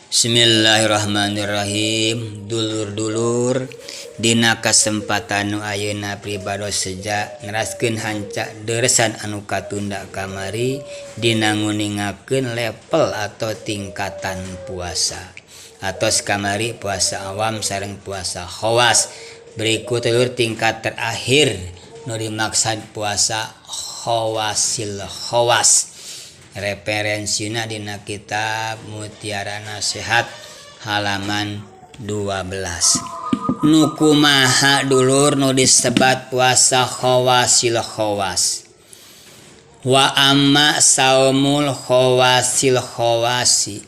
Bismillahirrahmanirrahim. Dulur-dulur, dina kasempatan nu ayeuna pribados sejak ngeraskeun hancak deresan anu katunda kamari dina nguningakeun level atau tingkatan puasa. Atos kamari puasa awam sareng puasa khawas. Berikut telur tingkat terakhir nu dimaksud puasa khawasil khawas. Referensina dina kitab Mutiara Nasihat halaman 12. Nu kumaha dulur nu disebat puasa khawasil khawas. Wa amma saumul khawasil khawasi.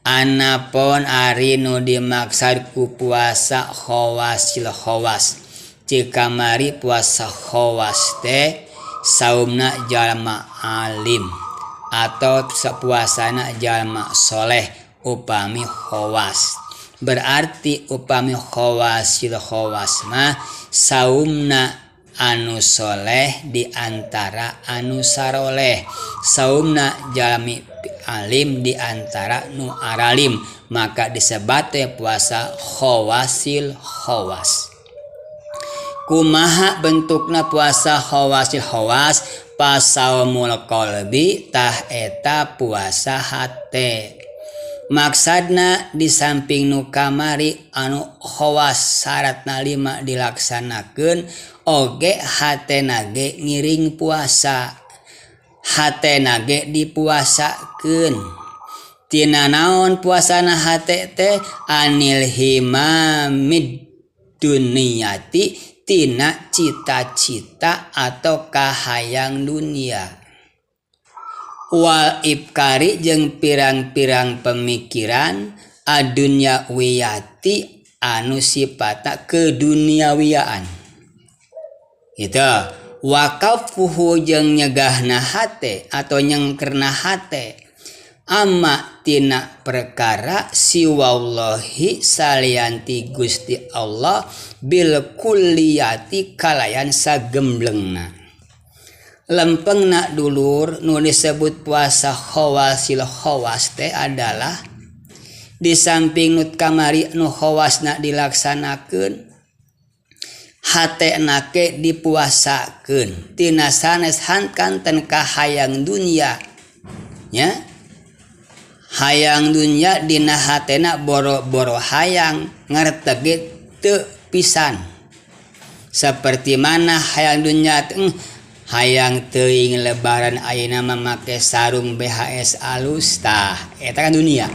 Anapun ari nu dimaksud ku puasa khawasil khawas. Jika mari puasa khawas teh saumna jalma alim atau puasana jalma soleh upami khawas. Berarti upami khawasil khawas mah saumna anu soleh di antara anu saroleh, saumna jalmi alim di antara nu aralim, maka disebut puasa khawasil khawas. Kumaha bentukna puasa khawasil khawas? Pasaumul qalbi tah eta puasa hate. Maksudna di samping nu kamari anu khawas syaratna 5 dilaksanakeun oge hatena ge ngiring puasa. Hatena ge dipuasakeun. Tina naon puasana hate teh? Anil himamid duniyati, tina cita-cita atau kahayang dunia. Wal ibkari jeung pirang-pirang pemikiran adunya wiyati anu sipata keduniawiaan. Gitu. Waqafuhu jeung nyegahna hate atau nyengkerna hate. Amma tina perkara siwallahi salianti Gusti Allah bil kulliyati kalayan sagemblengna. Lempengna dulur nu disebut puasa khawasil khawas teh adalah di samping nut kamari nu khawasna dilaksanakeun hatena ke dipuasakeun tina sanes hankanten kahayang dunia nya. Hayang dunya dina hatena boro-boro hayang ngartege teu pisan. Seperti mana hayang dunya hayang teuing lebaran ayeuna mah make sarung BHS alus tah eta kan dunia.